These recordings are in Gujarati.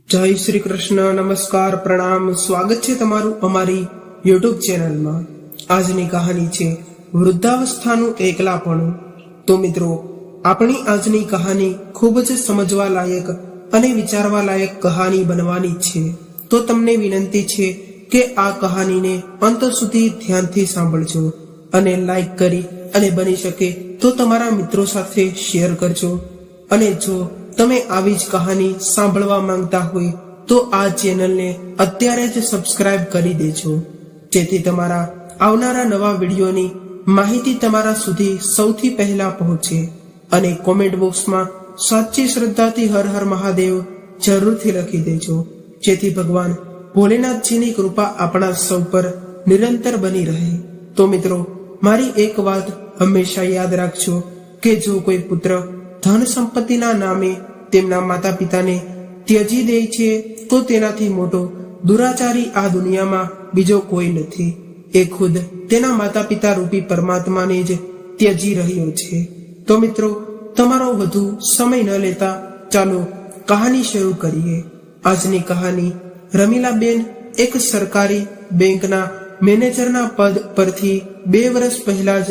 જય શ્રી કૃષ્ણ, નમસ્કાર, પ્રણામ, સ્વાગત છે તમારું અમારી યુટ્યુબ ચેનલમાં। આજની કહાની છે વૃદ્ધાવસ્થાનું એકલાપણું। તો મિત્રો, આપણી આજની કહાની ખૂબ જ સમજવા લાયક અને વિચારવા લાયક કહાની બનવાની છે। તો તમને વિનંતી છે કે આ કહાનીને અંત સુધી ધ્યાનથી સાંભળજો અને લાઈક કરી અને બની શકે તો તમારા મિત્રો સાથે શેર કરજો। અને જો તમે આવી જ કહાની સાંભળવા માંગતા હોય તો આ ચેનલને અત્યારે જ સબસ્ક્રાઇબ કરી દેજો, જેથી તમારા આવનારા નવા વિડીયોની માહિતી તમારા સુધી સૌથી પહેલા પહોંચે। અને કોમેન્ટ બોક્સમાં સાચી શ્રદ્ધાથી હર હર મહાદેવ જરૂરથી લખી દેજો, જેથી ભગવાન ભોલેનાથજીની કૃપા આપણા સૌ પર નિરંતર બની રહે। તો મિત્રો, મારી એક વાત હંમેશા યાદ રાખજો કે જો કોઈ પુત્ર ધન સંપત્તિના નામે તેમના માતા પિતાને ત્યજી દે છે તો તેનાથી મોટો દુરાચારી આ દુનિયામાં બીજો કોઈ નથી। એ ખુદ તેના માતા પિતા રૂપી પરમાત્માને જ ત્યજી રહ્યો છે। તો મિત્રો, તમારો વધુ સમય ન લેતા ચાલો કહાની શરૂ કરીએ। આજની કહાની રમીલાબેન એક સરકારી બેંકના મેનેજરના પદ પરથી 2 વર્ષ પહેલા જ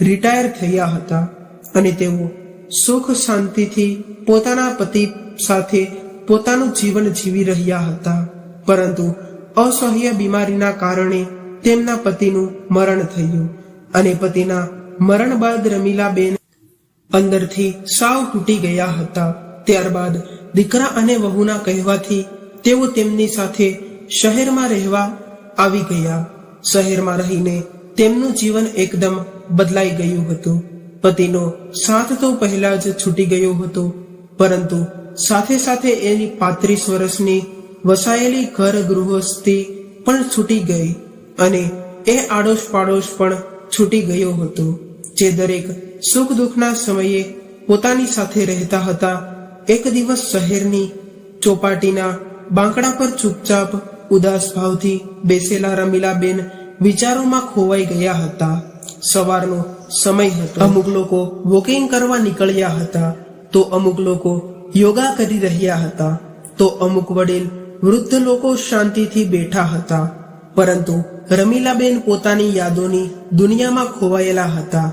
રિટાયર થયા હતા અને તેઓ સુખ શાંતિથી પોતાના પતિ સાથે પોતાનું જીવન જીવી રહ્યા હતા। પરંતુ અસહ્ય બીમારીના કારણે તેમના પતિનું મરણ થયું અને પતિના મરણ બાદ રમીલાબેન અંદરથી સાવ તૂટી ગયા હતા। ત્યારબાદ દીકરા અને વહુના કહેવાથી તેઓ તેમની સાથે શહેરમાં રહેવા આવી ગયા। શહેરમાં રહીને તેમનું જીવન એકદમ બદલાઈ ગયું હતું। પતિનો સાથ તો પહેલા જ છૂટી ગયો હતો, પરંતુ સાથે સાથે એની 35 વર્ષની વસાયેલી ઘર ગૃહસ્થી પણ છૂટી ગઈ અને એ આડોશ પાડોશ પણ છૂટી ગયો હતો, જે દરેક સુખ દુઃખના સમયે પોતાની સાથે રહેતા હતા। એક દિવસ શહેરની ચોપાટીના બાંકડા પર ચૂપચાપ ઉદાસ ભાવથી બેસેલા રમીલાબેન વિચારોમાં ખોવાઈ ગયા હતા। સવારનો સમય હતો। અમુક લોકો વોકિંગ કરવા નીકળ્યા હતા, તો અમુક લોકો યોગા કરી રહ્યા હતા, તો અમુક વડીલ વૃદ્ધ લોકો શાંતિથી બેઠા હતા। પરંતુ રમીલાબેન પોતાની યાદોની દુનિયામાં ખોવાયેલા હતા।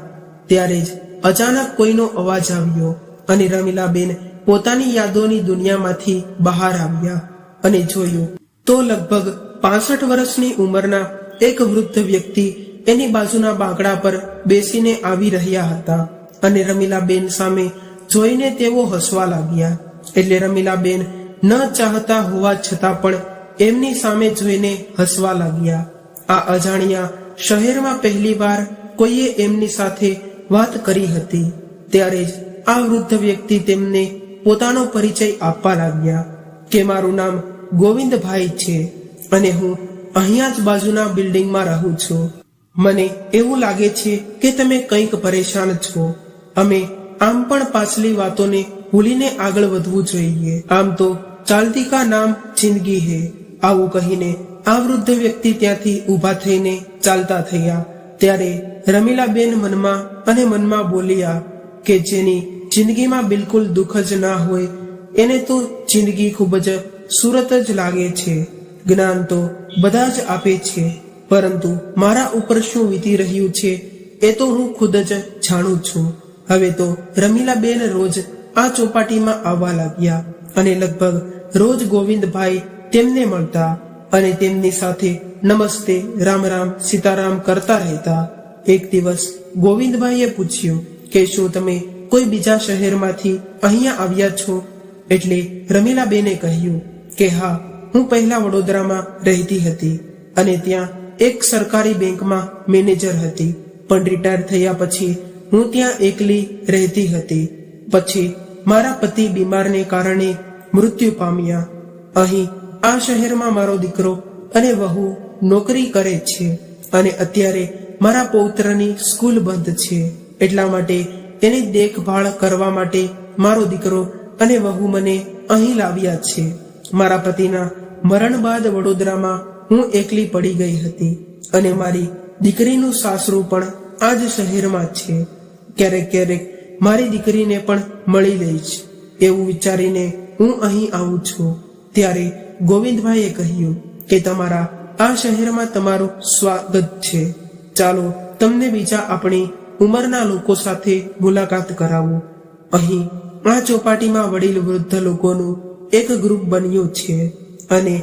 ત્યારે જ અચાનક કોઈનો અવાજ આવ્યો અને રમીલાબેન પોતાની યાદોની દુનિયામાંથી બહાર આવ્યા અને જોયું તો લગભગ 65 વર્ષની ઉંમરના એક વૃદ્ધ વ્યક્તિ એની બાજુના બાંકડા પર બેસીને આવી રહ્યા હતા અને રમીલાબેન સામે જોઈને તેઓ હસવા લાગ્યા। એટલે રમીલાબેન ન ચાહતા હોવા છતાં પણ એમની સામે જોઈને હસવા લાગ્યા। આ અજાણ્યા શહેરમાં પહેલીવાર કોઈએ એમની સાથે વાત કરી હતી। ત્યારે જ આ વૃદ્ધ વ્યક્તિ તેમને પોતાનો પરિચય આપવા લાગ્યા કે મારું નામ ગોવિંદભાઈ છે અને હું અહીંયા જ બાજુના બિલ્ડિંગમાં રહું છું। મને એવું લાગે છે કે તમે કંઈક પરેશાન છો। અમે આમ પણ પાછલી વાતોને ભૂલીને આગળ વધવું જોઈએ। આમ તો ચાલતી કા નામ જિંદગી હે। આવું કહીને આ વૃદ્ધ વ્યક્તિ ત્યાંથી ઊભા થઈને ચાલતા થયા। ત્યારે રમીલાબેન મનમાં બોલ્યા કે જેની જિંદગીમાં બિલકુલ દુઃખ જ ના હોય એને તો જિંદગી ખૂબ જ સુરત જ લાગે છે। જ્ઞાન તો બધા જ આપે છે, પરંતુ મારા ઉપર શું વીતી રહ્યું છે એ તો હું ખુદ જ જાણું છું। હવે તો રમીલાબેન રોજ આ ચોપાટીમાં આવવા લાગ્યા અને લગભગ રોજ ગોવિંદભાઈ તેમને મળતા અને તેમની સાથે નમસ્તે, રામ રામ, સીતારામ કરતા રહેતા। એક દિવસ ગોવિંદભાઈએ પૂછ્યું કે શું તમે કોઈ બીજા શહેરમાંથી અહીંયા આવ્યા છો? એટલે રમીલાબેને કહ્યું કે હા, હું પહેલા વડોદરામાં રહેતી હતી અને ત્યાં એક સરકારી બેંકમાં મેનેજર હતી, પણ રિટાયર થયા પછી હું ત્યાં એકલી રહેતી હતી। પછી મારા પતિ બીમારને કારણે મૃત્યુ પામ્યા। અહીં આ શહેરમાં મારો દીકરો અને વહુ નોકરી કરે છે અને અત્યારે મારા પૌત્રની સ્કૂલ બંધ છે, એટલા માટે એની દેખભાળ કરવા માટે મારો દીકરો અને વહુ મને અહીં લાવ્યા છે। મારા પતિના મરણ બાદ વડોદરામાં હું એકલી પડી ગઈ હતી અને મારી દીકરીનું સાસરું પણ આ જ શહેરમાં છે। ક્યારેક ક્યારેક મારી દીકરીને પણ મળી લઈશ એવું વિચારીને હું અહીં આવું છું। ત્યારે ગોવિંદભાઈએ કહ્યું કે તમારા આ શહેરમાં તમારું સ્વાગત છે. ચાલો તમને બીજા આપણી ઉંમરના લોકો સાથે મુલાકાત કરાવું. અહીં આ ચોપાટીમાં વડીલ વૃદ્ધ લોકોનું એક ગ્રુપ બન્યું છે અને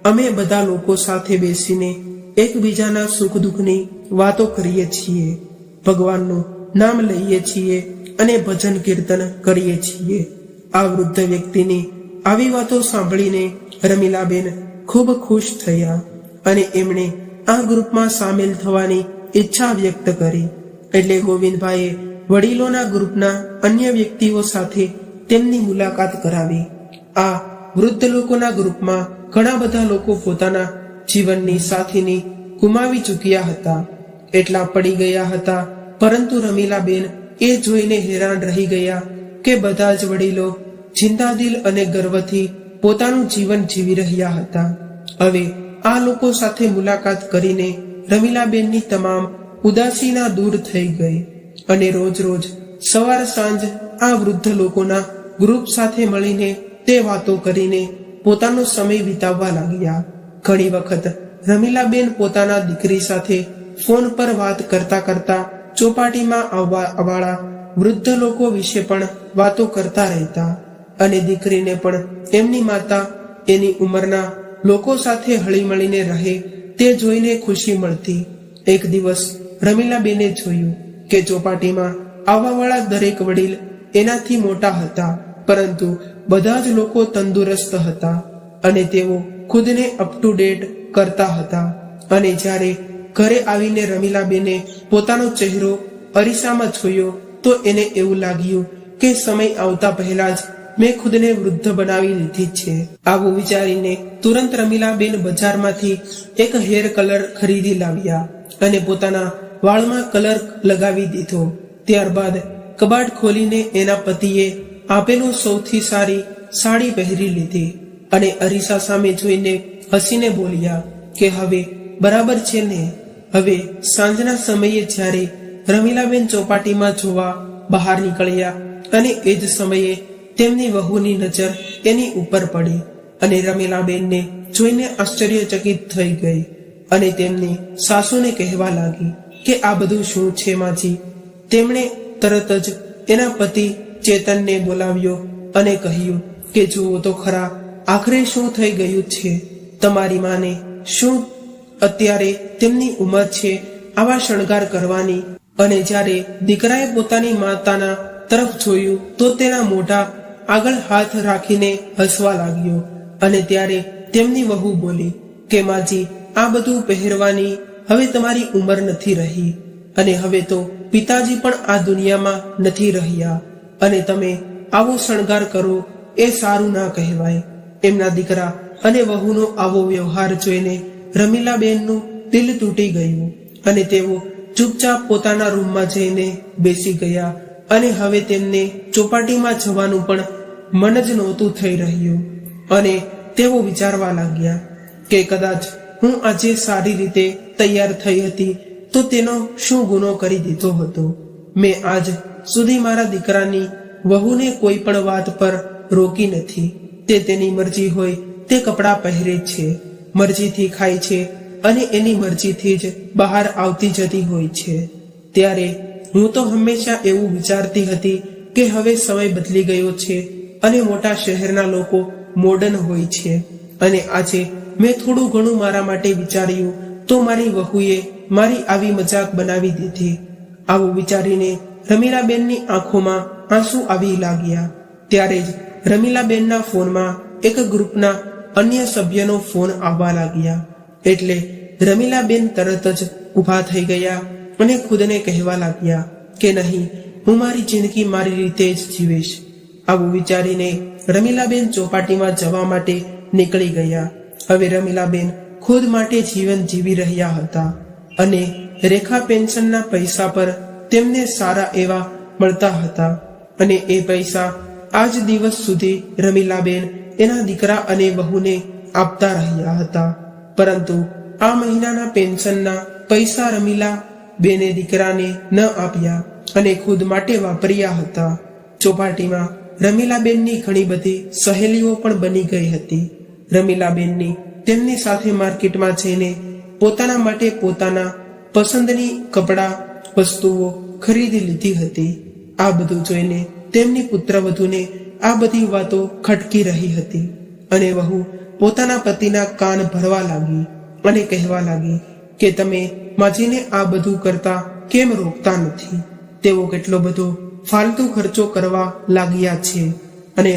અમે બધા લોકો સાથે બેસીને એકબીજાના સુખ દુઃખની વાતો કરીએ છીએ, ભગવાનનું નામ લઈએ છીએ અને ભજન કીર્તન કરીએ છીએ. આ વૃદ્ધ વ્યક્તિની આવી વાતો સાંભળીને રમીલાબેન ખૂબ ખુશ થયા અને એમણે આ ગ્રુપમાં સામેલ થવાની ઈચ્છા વ્યક્ત કરી. એટલે ગોવિંદભાઈએ વડીલોના ગ્રુપના અન્ય વ્યક્તિઓ સાથે તેમની મુલાકાત કરાવી. આ વૃદ્ધ લોકોના ગ્રુપમાં ઘણા બધા લોકો પોતાના જીવનની સાથીની ગુમાવી ચૂક્યા હતા, એટલા પડી ગયા હતા. પરંતુ રમીલાબેન એ જોઈને હેરાન રહી ગયા કે બધા જ વડીલો જિંદાદિલ અને ગર્વથી પોતાનું જીવન જીવી રહ્યા હતા. હવે આ લોકો સાથે મુલાકાત કરીને રમીલાબેનની તમામ ઉદાસીના દૂર થઈ ગઈ અને રોજ રોજ સવાર સાંજ આ વૃદ્ધ લોકોના ગ્રુપ સાથે મળીને તે વાતો કરીને પોતાનો સમય વિતાવવા લાગ્યા. ઘણી વખત રમીલાબેન પોતાના દીકરી સાથે ફોન પર વાત કરતા કરતા ચોપાટીમાં આવવાવાળા વૃદ્ધ લોકો વિશે પણ વાતો કરતા રહેતા અને દીકરીને પણ એમની માતા એની ઉંમરના લોકો સાથે હળી મળીને રહે તે જોઈને ખુશી મળતી. એક દિવસ રમીલાબેને જોયું કે ચોપાટીમાં આવવાવાળા દરેક વડીલ એનાથી મોટા હતા, પરંતુ બધા જ લોકો તંદુરસ્ત હતા અને તેઓ ખુદને અપ ટુ ડેટ કરતા હતા. અને જ્યારે ઘરે આવીને રમીલાબેને પોતાનો ચહેરો અરીસામાં જોયો તો એને એવું લાગ્યું કે સમય આવતા પહેલા જ મેં ખુદને વૃદ્ધ બનાવી લીધી છે. આવું વિચારીને તુરંત રમીલાબેન બજારમાંથી એક હેર કલર ખરીદી લાવ્યા અને પોતાના વાળમાં કલર લગાવી દીધો. ત્યારબાદ કબાટ ખોલીને એના પતિએ આપેલું સૌથી સારી સાડી પહેરી લીધી અને અરીસા સામે જોઈને હસીને બોલ્યા કે હવે બરાબર છે ને. હવે સાંજના સમયે જ્યારે રમીલાબેન ચોપાટીમાં જોવા બહાર નીકળ્યા અને એ જ સમયે તેમની વહુની નજર એની ઉપર પડી અને રમીલાબેનને જોઈને આશ્ચર્યચકિત થઈ ગઈ અને તેમની સાસુને કહેવા લાગી કે આ બધું શું છે માજી. તેમણે તરત જ એના પતિ ચેતનને બોલાવ્યો અને કહ્યું કે જુઓ તો ખરા, આખરે શું થઈ ગયું છે. તમારી માને શું અત્યારે તેમની ઉંમર છે આવા શણગાર કરવાની. અને જ્યારે દીકરાએ પોતાની માતાના તરફ જોયું તો તેના મોઢા આગળ હાથ રાખીને હસવા લાગ્યો અને ત્યારે તેમની વહુ બોલી કે માજી, આ બધું પહેરવાની હવે તમારી ઉંમર નથી રહી અને હવે તો પિતાજી પણ આ દુનિયામાં નથી રહ્યા અને તમે આવો શણગાર કરો એ સારું ના કહેવાય. એમના દીકરા અને વહુનો આવો વ્યવહાર જોઈને રમીલાબેનનું દિલ તૂટી ગયું અને તેઓ ચૂપચાપ પોતાના રૂમમાં જઈને બેસી ગયા અને હવે તેમને ચોપાટીમાં જવાનું પણ મન જ નહોતું થઈ રહ્યું. અને તેઓ વિચારવા લાગ્યા કે કદાચ હું આજે સારી રીતે તૈયાર થઈ હતી તો તેનો શું ગુનો કરી દીધો હતો. મેં આજ સુધી મારા દીકરાની વહુને કોઈ પણ વાત પર રોકી નથી. તે તેની મરજી હોય તે કપડાં પહેરે છે, મરજીથી ખાય છે અને એની મરજીથી જ બહાર આવતી જતી હોય છે. ત્યારે હું તો હંમેશા એવું વિચારતી હતી કે હવે સમય બદલી ગયો છે અને મોટા શહેરના લોકો મોડર્ન હોય છે અને આજે મેં થોડું ઘણું મારા માટે વિચાર્યું તો મારી વહુએ મારી આવી મજાક બનાવી દીધી. આવું વિચારીને રમીલાબેનની આંખોમાં આંસુ આવી લાગ્યા. ત્યારે જ રમીલાબેનના ફોનમાં એક ગ્રુપના અન્ય સભ્યનો ફોન આવવા લાગ્યા. એટલે રમીલાબેન તરત જ ઊભા થઈ ગયા અને ખુદને કહેવા લાગ્યા કે નહીં, હું મારી જિંદગી મારી રીતે જ જીવીશ. આવું વિચારીને રમીલાબેન ચોપાટીમાં જવા માટે નીકળી ગયા. હવે રમીલાબેન ખુદ માટે જીવન જીવી રહ્યા હતા અને રેખા પેન્શનના પૈસા પર તેમને સારા એવા મળતા હતા અને એ પૈસા આજ દિવસ સુધી રમીલાબેન એના દીકરા અને વહુને આપતા રહ્યા હતા. પરંતુ આ મહિનાના પેન્શનના પૈસા રમીલાબેને દીકરાને ન આપ્યા અને ખુદ માટે વાપર્યા હતા. ચોપાટીમાં રમીલાબેનની ઘણી બધી સહેલીઓ પણ બની ગઈ હતી રમીલાબેનની તેમની સાથે માર્કેટમાં જઈને પોતાના માટે પોતાના પસંદની કપડાં વસ્તુઓ ખરીદી લીધી હતી. આ બધું જોઈને તેમની પુત્રવધૂને આ બધી વાતો ખટકી રહી હતી અને વહુ પોતાના પતિના કાન ભરવા લાગી અને કહેવા લાગી કે તમે માજીને આ બધું કરતા કેમ રોકતા નથી? તેઓ કેટલો બધો ફાલતુ ખર્ચો કરવા લાગ્યા છે અને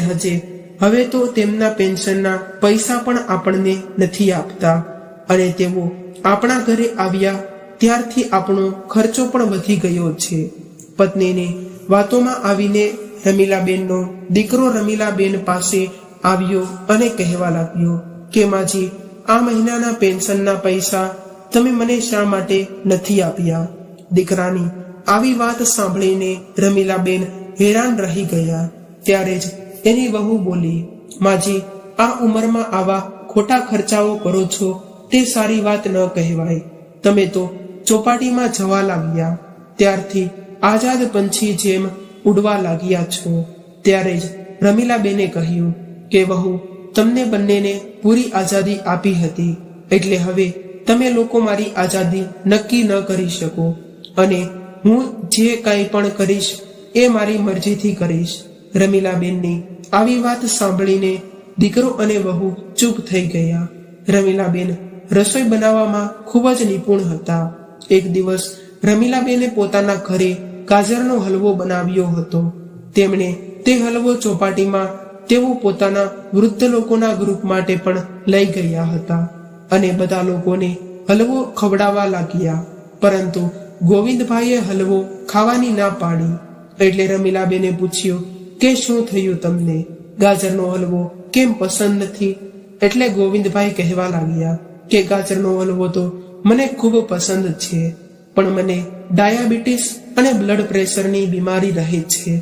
હવે તો તેમના પેન્શનના પૈસા પણ આપણને નથી આપતા અને તેઓ આપણા ઘરે આવ્યા ત્યારથી આપણો ખર્ચો પણ વધી ગયો છે. પત્નીની વાતોમાં આવીને રમીલાબેનનો દીકરો રમીલાબેન પાસે આવ્યો અને કહેવા લાગ્યો કે માજી, આ મહિનાના પેન્શનના પૈસા તમે મને શા માટે નથી આપ્યા? દીકરાની આવી વાત સાંભળીને રમીલાબેન હેરાન રહી ગયા. ત્યારે જ એની વહુ બોલી, માજી, આ ઉંમરમાં આવા ખોટા ખર્ચાઓ કરો છો તે સારી વાત ન કહેવાય. તમે તો ચોપાટીમાં જવા લાગ્યા ત્યારથી આઝાદ પંછી જેમ ઉડવા લાગ્યા છો. ત્યારે જ રમીલાબેને કહ્યું કે વહુ, તમને બંનેને પૂરી આઝાદી આપી હતી, એટલે હવે તમે લોકો મારી આઝાદી નક્કી ન કરી શકો અને હું જે કંઈ પણ કરીશ એ મારી મરજીથી કરીશ. રમીલાબેનની આવી વાત સાંભળીને દીકરો અને વહુ ચૂપ થઈ ગયા. રમીલાબેન રસોઈ બનાવવામાં ખૂબ જ નિપુણ હતા. એક દિવસ રમીલાબેને પોતાના ઘરે ગાજરનો હલવો બનાવ્યો હતો. તેમણે તે હલવો ચોપાટીમાં તેઓ પોતાના વૃદ્ધ લોકોના ગ્રુપ માટે પણ લઈ ગયા હતા અને બધા લોકોને હલવો ખવડાવવા લાગ્યા. પરંતુ ગોવિંદભાઈએ હલવો ખાવાની ના પાડી. એટલે રમીલાબેને પૂછ્યું કે શું થયું તમને? ગાજરનો હલવો કેમ પસંદ નથી? એટલે ગોવિંદભાઈ કહેવા લાગ્યા કે ગાજરનો હલવો તો મને ખૂબ પસંદ છે, પણ મને ડાયાબિટીસ અને બ્લડ પ્રેશરની બીમારી રહે છે,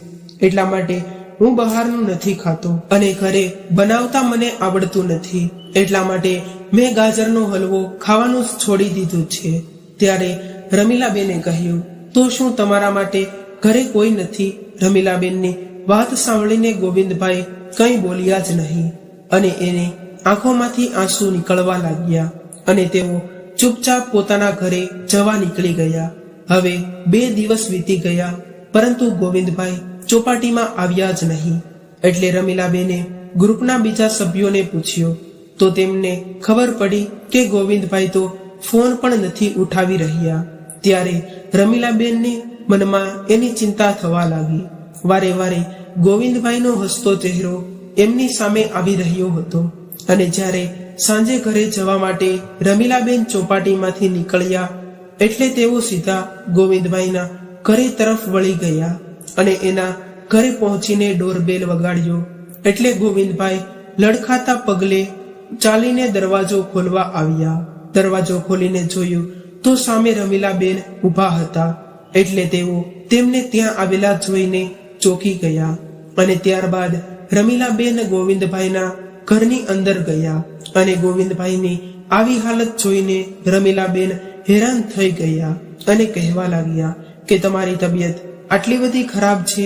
એટલા માટે હું બહારનું નથી ખાતો અને ઘરે બનાવતા મને આવડતું નથી, એટલા માટે મેં ગાજરનો હલવો ખાવાનું જ છોડી દીધું છે. ત્યારે રમીલાબેને કહ્યું, તો શું તમારા માટે ઘરે કોઈ નથી? રમીલાબેનની વાત સાંભળીને ગોવિંદભાઈ કંઈ બોલ્યા જ નહીં અને એને આંખોમાંથી આંસુ નીકળવા લાગ્યા અને તેઓ ચૂપચાપ પોતાના ઘરે જવા નીકળી ગયા. હવે 2 દિવસ વીતી ગયા, પરંતુ ગોવિંદભાઈ ચોપાટીમાં આવ્યા જ નહીં. એટલે રમીલાબેને ગ્રુપના બીજા સભ્યોને પૂછ્યું તો તેમને ખબર પડી કે ગોવિંદભાઈ તો ફોન પણ નથી ઉઠાવી રહ્યા. ત્યારે રમીલાબેનની મનમાં એની ચિંતા થવા લાગી. વારે વારે ગોવિંદભાઈનો હસતો ચહેરો એમની સામે આવી રહ્યો હતો અને જ્યારે સાંજે ઘરે જવા માટે રમીલાબેન ચોપાટીમાંથી નીકળ્યા એટલે તેઓ સીધા ગોવિંદભાઈના ઘરે તરફ વળી ગયા અને એના ઘરે પહોંચીને ડોરબેલ વગાડ્યો. એટલે ગોવિંદભાઈ લડખાતા પગલે ચાલીને દરવાજો ખોલવા આવ્યા. દરવાજો ખોલીને જોયું તો સામે રમીલાબેન ઊભા હતા. એટલે તેઓ તેમને ત્યાં આવેલા જોઈને ચોંકી ગયા અને ત્યારબાદ રમીલાબેન ગોવિંદભાઈના ઘરની અંદર ગયા અને ગોવિંદભાઈની આવી હાલત જોઈને રમીલાબેન હેરાન થઈ ગયા અને કહેવા લાગ્યા કે તમારી તબિયત આટલી બધી ખરાબ છે,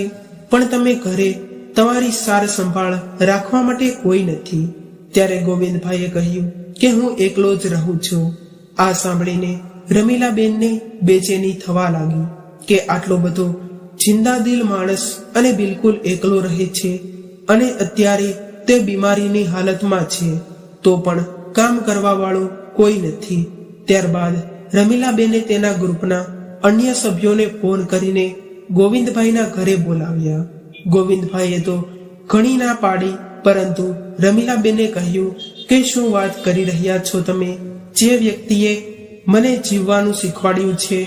પણ તમે ઘરે તમારી સાર સંભાળ રાખવા માટે કોઈ નથી. ત્યારે ગોવિંદભાઈએ કહ્યું કે હું એકલો જ રહું છું. આ સાંભળીને રમીલાબેનને બેચેની થવા લાગી કે આટલો બધો જિંદાદિલ માણસ અને બિલકુલ એકલો રહે છે અને અત્યારે તે બીમારીની હાલતમાં છે, તો પણ કામ કરવા વાળો કોઈ નથી. ત્યારબાદ રમીલાબેને તેના ગ્રુપના અન્ય સભ્યોને ફોન કરીને ગોવિંદભાઈના ઘરે બોલાવ્યા. ગોવિંદભાઈએ તો ઘણી ના પાડી, પરંતુ રમીલાબેને કહ્યું કે શું વાત કરી રહ્યા છો તમે? જે વ્યક્તિએ મને જીવવાનું શીખવાડ્યું છે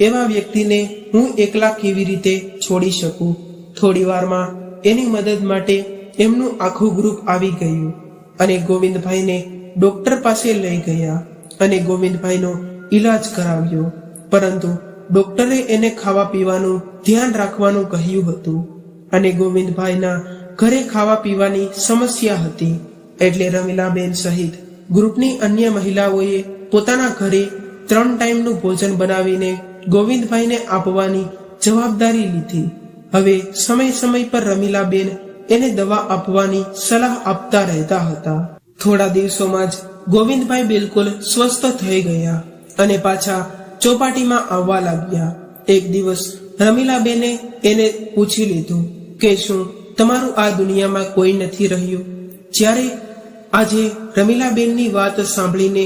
એવા વ્યક્તિને હું એકલા કેવી રીતે છોડી શકું? થોડી વારમાં એની મદદ માટે એમનું આખું ગ્રુપ આવી ગયું અને ગોવિંદભાઈને ડોક્ટર પાસે લઈ ગયા અને ગોવિંદભાઈનો ઈલાજ કરાવ્યો. પરંતુ ડોક્ટરે એને ખાવા પીવાનું ધ્યાન રાખવાનું કહ્યું હતું અને ગોવિંદભાઈના ઘરે ખાવા પીવાની સમસ્યા હતી. એટલે રમીલાબેન સહિત ગ્રુપની અન્ય મહિલાઓએ પોતાના ઘરે 3 ટાઈમનું ભોજન બનાવીને ગોવિંદભાઈને આપવાની જવાબદારી લીધી. હવે સમય સમય પર રમીલાબેન એને દવા આપવાની સલાહ આપતા રહેતા હતા. થોડા દિવસોમાં જ ગોવિંદભાઈ બિલકુલ સ્વસ્થ થઈ ગયા અને પાછા ચોપાટીમાં આવવા લાગ્યા. એક દિવસ રમીલાબેને એને પૂછી લીધું કે શું તમારું આ દુનિયામાં કોઈ નથી રહ્યું? જ્યારે આજે રમીલાબેનની વાત સાંભળીને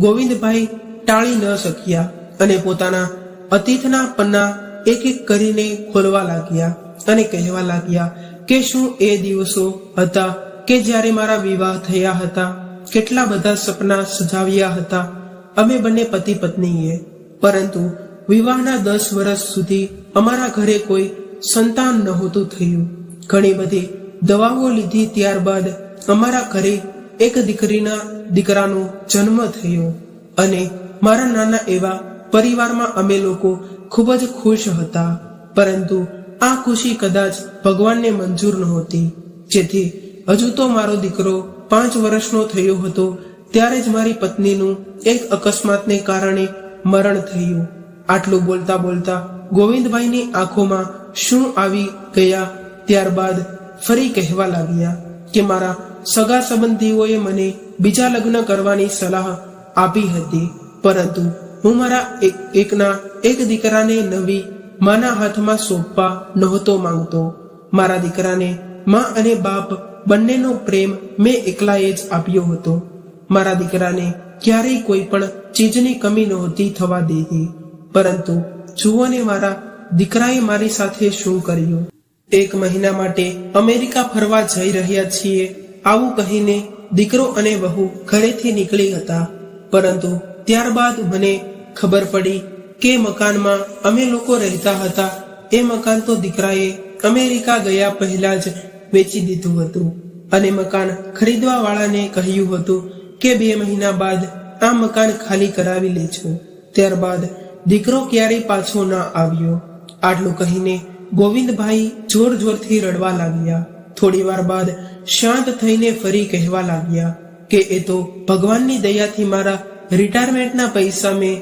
ગોવિંદભાઈ ટાળી ન શક્યા અને પોતાના અતીતના પન્ના એક એક કરીને ખોલવા લાગ્યા અને કહેવા લાગ્યા કે શું એ દિવસો હતા કે જ્યારે મારા વિવાહ થયા હતા, કેટલા બધા સપના સજાવ્યા હતા અમે બંને પતિ પત્નીએ, પરંતુ વિવાહના 10 વર્ષ સુધી અમારા ઘરે કોઈ સંતાન નહોતું થયું. ઘણી બધી દવાઓ લીધી, ત્યારબાદ અમારા ઘરે એક દીકરાનો જન્મ થયો અને મારા નાના એવા પરિવારમાં અમે લોકો ખૂબ જ ખુશ હતા. પરંતુ આ ખુશી કદાચ ભગવાનને મંજૂર નહોતી, જેથી હજુ તો મારો દીકરો 5 વર્ષનો થયો હતો ત્યારે જ મારી પત્નીનું એક અકસ્માતને કારણે મરણ થયું. આટલું બોલતા બોલતા ગોવિંદભાઈની આંખોમાં શું આવી ગયા. ત્યારબાદ ફરી કહેવા લાગ્યા કે મારા સગા સંબંધીઓએ મને બીજા લગ્ન કરવાની સલાહ આપી હતી, પરંતુ હું મારા એક દીકરાને નવી માના હાથમાં સોંપવા નહોતો માંગતો. મારા દીકરાને માં અને બાપ બંનેનો પ્રેમ મેં એકલાએ જ આપ્યો હતો. મારા દીકરાને ક્યારેય કોઈ પણ ચીજની કમી નહોતી થવા દીધી. પરંતુ જુઓ ને મારા દીકરાએ મારી સાથે શું કર્યું. 1 મહિના માટે અમેરિકા ફરવા જઈ રહ્યા છીએ, આવું કહીને દીકરો અને વહુ ઘરેથી નીકળી હતા. પરંતુ ત્યારબાદ મને ખબર પડી કે મકાનમાં અમે લોકો રહેતા હતા એ મકાન તો દીકરાએ અમેરિકા ગયા પહેલા જ વેચી દીધું હતું અને મકાન ખરીદવા વાળાને કહ્યું હતું કે 2 મહિના બાદ આ મકાન ખાલી કરાવી લેજો. ત્યારબાદ દીકરો ક્યારેય પાછો ના આવ્યો. આટલું કહીને ગોવિંદભાઈ જોર જોરથી રડવા લાગ્યા. થોડી વાર બાદ શાંત થઈને ફરી કહેવા લાગ્યા કે એ તો ભગવાનની દયાથી મારા રિટાયરમેન્ટના પૈસા મેં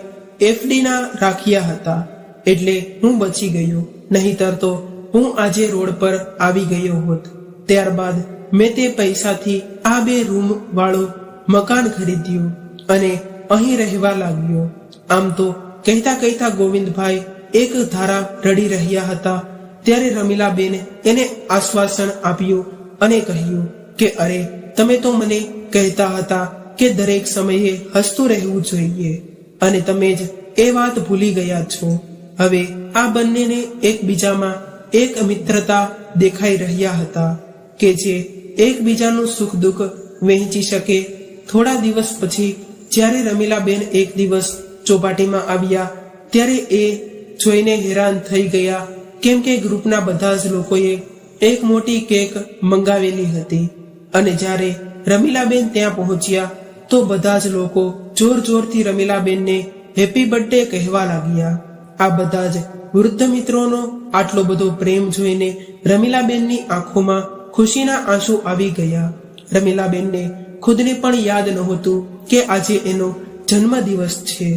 FD ના રાખ્યા હતા એટલે હું બચી ગયો, નહીંતર તો હું આજે રોડ પર આવી ગયો હોત. ત્યારબાદ મેં તે પૈસાથી આ 2 રૂમ વાળો મકાન ખરીદ્યું અને અહીં રહેવા લાગ્યો. આમ તો કહેતા ગોવિંદભાઈ એક ધારા રડી રહ્યા હતા ત્યારે રમીલાબેન એને આશ્વાસન આપ્યું અને કહ્યું કે અરે તમે તો મને કહેતા હતા કે દરેક સમયે હસતું રહેવું જોઈએ અને તમે જ એ વાત ભૂલી ગયા છો. હવે આ બંનેને એકબીજામાં એક મિત્રતા દેખાઈ રહ્યા હતા કે જે એકબીજાનું સુખ દુઃખ વહેંચી શકે. થોડા દિવસ પછી જ્યારે રમીલાબેન એક દિવસ ચોપાટીમાં આવ્યા ત્યારે એ જોઈને હેરાન થઈ ગયા, કેમ કે ગ્રુપના બધા જ લોકોએ એક મોટી કેક મંગાવેલી હતી અને જ્યારે રમીલાબેન ત્યાં પહોંચ્યા તો બધા જ લોકો જોર જોરથી રમીલાબેનને હેપી બર્થડે કહેવા લાગ્યા. આ બધા જ વૃદ્ધ મિત્રોનો આટલો બધો પ્રેમ જોઈને રમીલાબેનની આંખોમાં ખુશીના આંસુ આવી ગયા. રમીલાબેનને ખુદને પણ યાદ નહોતું કે આજે એનો જન્મદિવસ છે.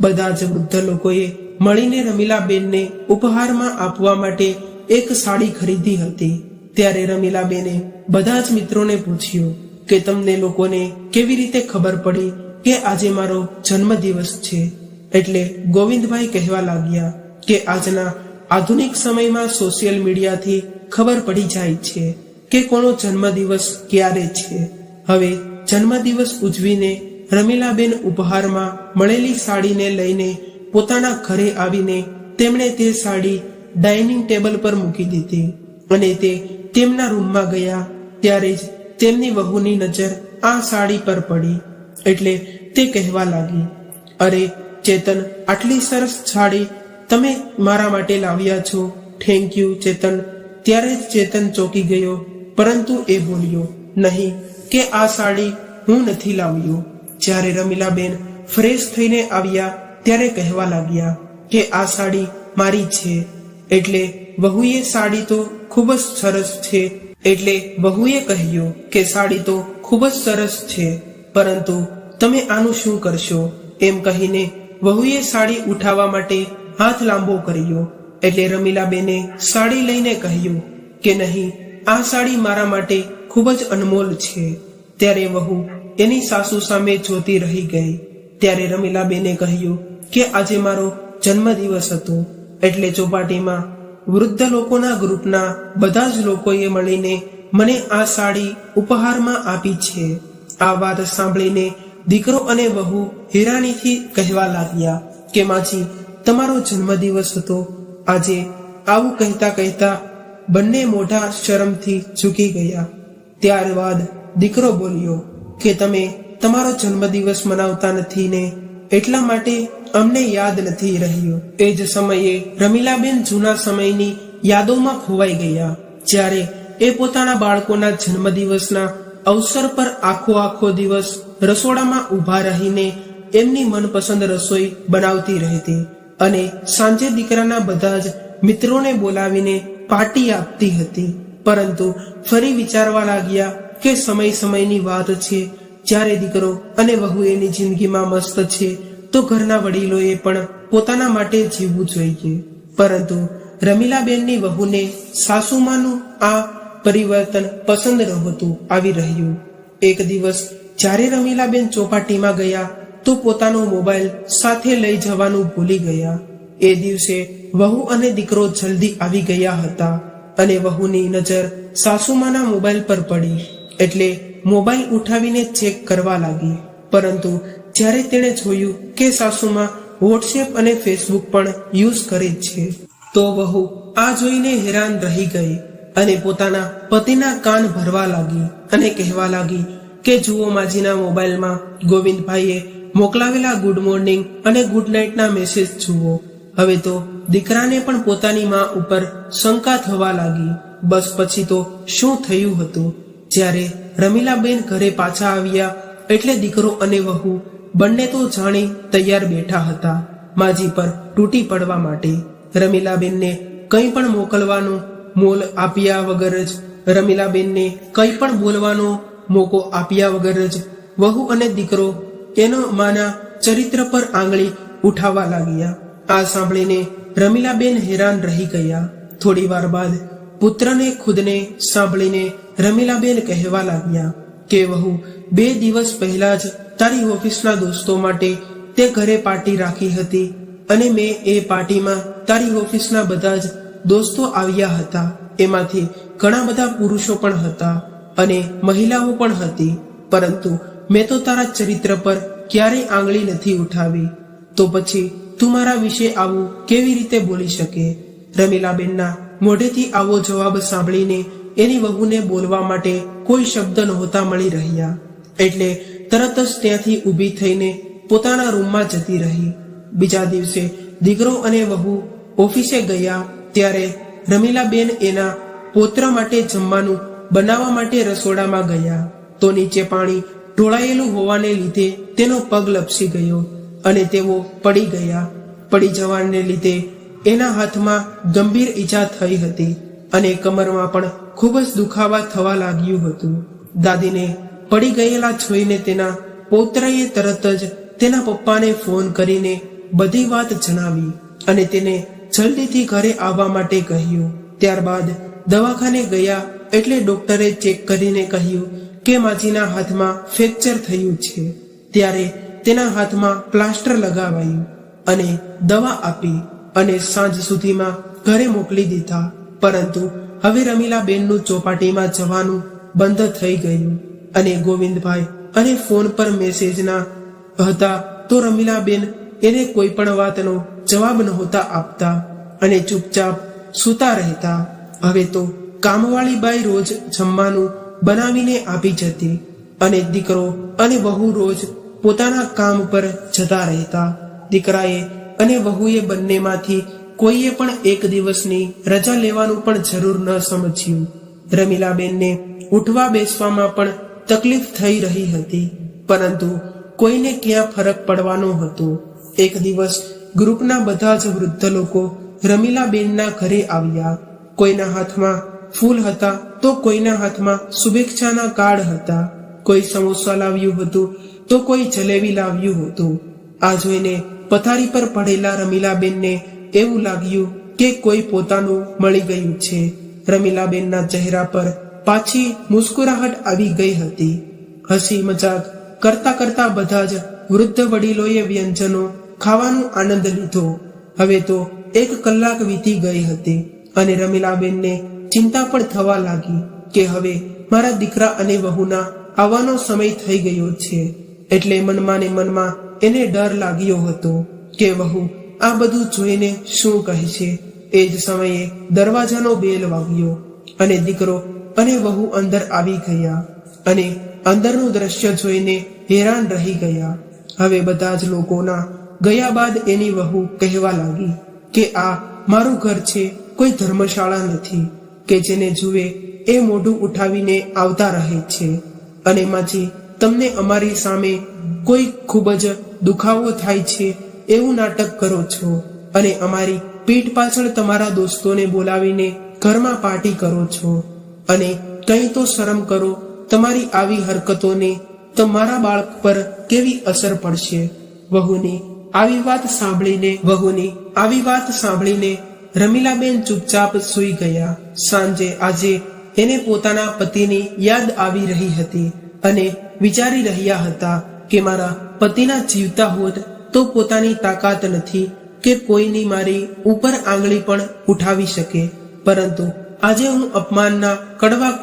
બધા જ વૃદ્ધ લોકોએ મળીને રમીલાબેનને ઉપહારમાં આપવા માટે એક સાડી ખરીદી હતી. ત્યારે રમીલાબેને બધા જ મિત્રોને પૂછ્યું કે તમને લોકોને કેવી રીતે ખબર પડી કે આજે મારો જન્મદિવસ છે? એટલે ગોવિંદભાઈ કહેવા લાગ્યા કે આજના આધુનિક સમયમાં સોશિયલ મીડિયાથી ખબર પડી જાય છે કે કોનો જન્મદિવસ ક્યારે છે. હવે જન્મદિવસ ઉજવીને રમીલાબેન ઉપહારમાં મળેલી સાડીને લઈને પોતાના ઘરે આવીને તેમણે તે સાડી ડાઇનિંગ ટેબલ પર મૂકી દીધી અને તે તેમના રૂમમાં ગયા. ત્યારે જ તેમની વહુની નજર આ સાડી પર પડી એટલે તે કહેવા લાગી, અરે ચેતન, આટલી સરસ સાડી તમે મારા માટે લાવ્યા છો, થેન્ક યુ ચેતન. ત્યારે જ ચેતન ચોંકી ગયો, પરંતુ એ બોલ્યો નહીં કે આ સાડી હું નથી લાવ્યો. જ્યારે રમીલાબેન ફ્રેશ થઈને આવ્યા ત્યારે કહેવા લાગ્યા કે આ સાડી મારી છે. એટલે વહુએ સાડી તો ખૂબ જ સરસ છે. એટલે વહુએ કહ્યું કે સાડી તો ખૂબ જ સરસ છે, પરંતુ તમે આનું શું કરશો? એમ કહીને વહુએ સાડી ઉઠાવવા માટે હાથ લાંબો કર્યો. એટલે રમીલાબેને સાડી લઈને કહ્યું કે નહીં, આ સાડી મારા માટે ખૂબ જ અનમોલ છે. ત્યારે વહુ એની સાસુ સામે જોતી રહી ગઈ. ત્યારે રમીલાબેને કહ્યું કે આજે મારો જન્મદિવસ હતો, એટલે ચોપાટીમાં વૃદ્ધ લોકોના ગ્રુપના બધા જ લોકોએ મળીને મને આ સાડી ઉપહારમાં આપી છે. આ વાત સાંભળીને દીકરો અને વહુ હેરાનીથી કહેવા લાગ્યા કે માજી, તમારો જન્મદિવસ હતો આજે. આવું કહેતા કહેતા બંને મોઢા શરમથી ઝૂકી ગયા. ત્યારબાદ દીકરો બોલ્યો કે તમે તમારો જન્મદિવસ મનાવતા નથી ને, એટલા માટે અમને યાદ નથી રહ્યો. એ જ સમયે રમીલાબેન જૂના સમયની યાદોમાં ખોવાઈ ગયા, જ્યારે એ પોતાના બાળકોના જન્મદિવસના અવસર પર આખો દિવસ રસોડામાં ઊભા રહીને એમની મનપસંદ રસોઈ બનાવતી રહેતી અને સાંજે દીકરાના બધા જ મિત્રોને બોલાવીને પાર્ટી આપતી હતી. પરંતુ ફરી વિચારવા લાગ્યા કે સમયની વાત છે, જ્યારે દીકરો અને વહુ એની જિંદગીમાં મસ્ત છે તો ઘરના વડીલોએ પણ પોતાના માટે જીવવું જોઈએ. પરંતુ રમીલાબેનની વહુને સાસુમાનું આ પરિવર્તન પસંદ નહોતું આવી રહ્યું. એક દિવસ જ્યારે રમીલાબેન ચોપાટીમાં ગયા તો પોતાનો મોબાઈલ સાથે લઈ જવાનું ભૂલી ગયા. એ દિવસે વહુ અને દીકરો જલ્દી આવી ગયા હતા અને વહુની નજર સાસુમાના મોબાઈલ પર પડી, એટલે મોબાઈલ ઉઠાવીને ચેક કરવા લાગી. પરંતુ જ્યારે તેણે જોયું કે સાસુમાં વોટ્સએપ અને ફેસબુક પણ યુઝ કરે છે, તો વહુ આ જોઈને હેરાન રહી ગઈ અને પોતાના પતિના કાન ભરવા લાગી અને કહેવા લાગી કે જુઓ, માજીના મોબાઈલમાં ગોવિંદભાઈએ મોકલાવેલા ગુડ મોર્નિંગ અને ગુડ નાઇટના મેસેજ જુઓ. હવે તો દીકરાને પણ પોતાની માં ઉપર શંકા થવા લાગી. બસ પછી તો શું થયું હતું? જ્યારે રમીલાબેન ઘરે પાછા આવ્યા એટલે દીકરો અને વહુ બંને તો જાણી તૈયાર બેઠા હતા માજી પર તૂટી પડવા માટે. રમીલાબેનને કંઈ પણ મોકલવાનો મોલ આપ્યા વગર જ, રમીલાબેનને કંઈ પણ બોલવાનો મોકો આપ્યા વગર જ વહુ અને દીકરો એનો માના ચરિત્ર પર આંગળી ઉઠાવવા લાગ્યા. આ સાંભળીને રમીલાબેન હેરાન રહી ગયા. થોડી વાર બાદ પુત્રને ખુદને સાંભળીને રમીલાબેન કહેવા લાગ્યા કે વહુ, 2 દિવસ પહેલા જ તારી ઓફિસના દોસ્તો માટે તે ઘરે પાર્ટી રાખી હતી અને મેં એ પાર્ટીમાં તારી ઓફિસના બધા જ દોસ્તો આવ્યા હતા. એમાંથી ઘણા બધા પુરુષો પણ હતા અને મહિલાઓ પણ હતી, પરંતુ મેં તો તારા ચરિત્ર પર ક્યારેય આંગળી નથી ઉઠાવી. તો પછી તું મારા વિશે આવું કેવી રીતે બોલી શકે? રમીલાબેનના મોઢેથી આવો જવાબ સાંભળીને એની વહુને બોલવા માટે કોઈ શબ્દ નહોતા મળી રહ્યા, એટલે તરત જ ત્યાંથી ઊભી થઈને પોતાના રૂમમાં જતી રહી. બીજા દિવસે દીકરો અને વહુ ઓફિસે ગયા ત્યારે રમીલાબેન એના પોત્ર માટે જમવાનું બનાવવા માટે રસોડામાં ગયા તો નીચે પાણી ઢોળાયેલું હોવાને લીધે તેનો પગ લપસી ગયો અને તેઓ પડી ગયા. પડી જવાને લીધે એના હાથમાં ગંભીર ઈજા થઈ હતી અને કમરમાં પણ ખૂબ જ દુખાવા થવા લાગ્યું હતું. દાદીને પડી ગયેલા જોઈને તેના પૌત્રએ તરત જ તેના પપ્પાને ફોન કરીને બધી વાત જણાવી અને તેને જલ્દીથી ઘરે આવવા માટે કહ્યું. ત્યારબાદ દવાખાને ગયા એટલે ડોક્ટરે ચેક કરીને કહ્યું કે માજીના હાથમાં ફ્રેક્ચર થયું છે. ત્યારે તેના હાથમાં પ્લાસ્ટર લગાવાયું અને દવા આપી અને સાંજ સુધીમાં ઘરે મોકલી દીધા. પરંતુ હવે રમીલાબેનનું ચોપાટીમાં જવાનું બંધ થઈ ગયું અને ગોવિંદભાઈ અને ફોન પર મેસેજના હતા તો રમીલાબેન એને કોઈ પણ વાતનો જવાબ નહોતા આપતા અને ચૂપચાપ સૂતા રહેતા. હવે તો કામવાળી બાઈ રોજ જમવાનું બનાવીને આપી જતી અને દીકરો અને વહુ રોજ પોતાના કામ પર જતા રહેતા. દીકરાએ અને વહુએ બંનેમાંથી કોઈએ પણ એક દિવસની રજા લેવાનું પણ જરૂર ન સમજ્યું. રમીલાબેનને ઉઠવા બેસવામાં પણ તકલીફ થઈ રહી હતી, પરંતુ કોઈને ક્યાં ફરક પડવાનો હતો. એક દિવસ ગ્રુપના બધા જ વૃદ્ધ લોકો રમીલાબેનના ઘરે આવ્યા. કોઈના હાથમાં ફૂલ હતા તો કોઈના હાથમાં શુભેચ્છાના કાર્ડ હતા. કોઈ સમોસા લાવ્યું હતું તો કોઈ જલેબી લાવ્યું હતું. આ જોઈને પથારી પર પડેલા રમીલાબેનને એવું લાગ્યું કે કોઈ પોતાનું મળી ગયું છે. રમીલાબેનના ચહેરા પર પાછી મુસ્કુરાહટ આવી ગઈ હતી. હસી મજાક કરતા કરતા બધા જ વૃદ્ધ વડીલોએ વ્યંજનો ખાવાનો આનંદ લીધો. હવે તો 1 કલાક વીતી ગઈ હતી અને રમીલાબેનને ચિંતા પણ થવા લાગી કે હવે મારા દીકરા અને વહુના આવવાનો સમય થઈ ગયો છે. એટલે મનમાં ને મનમાં એને ડર લાગ્યો હતો કે વહુ આ બધું જોઈને શું કહેશે. એ જ સમયે દરવાજાનો બેલ વાગ્યો અને દીકરો અને વહુ અંદર આવી ગયા અને અંદરનું દ્રશ્ય જોઈને હેરાન રહી ગયા. હવે બધા જ લોકોના ગયા બાદ એની વહુ કહેવા લાગી કે આ મારું ઘર છે, કોઈ ધર્મશાળા નથી કે જેને જુએ એ મોઢું ઉઠાવીને આવતા રહે છે. અને માજી તમને અમારી સામે કોઈ ખૂબ જ દુખાવો થાય છે એવું નાટક કરો છો અને અમારી પીઠ પાછળ તમારા દોસ્તોને બોલાવીને ઘરમાં પાર્ટી કરો છો. અને કંઈ તો શરમ કરો, તમારી આવી હરકતોને તમારા બાળક પર કેવી અસર પડશે. વહુની આવી વાત સાંભળીને રમીલાબેન ચૂપચાપ સૂઈ ગયા. સાંજે આજે એને પોતાના પતિની યાદ આવી રહી હતી અને વિચારી રહ્યા હતા કે મારા પતિના જીવતા હોત તો પોતાની તાકાત નથી કે કોઈની મારી ઉપર આંગળી પણ ઉઠાવી શકે, પરંતુ આજે હું અપમાનના કડવા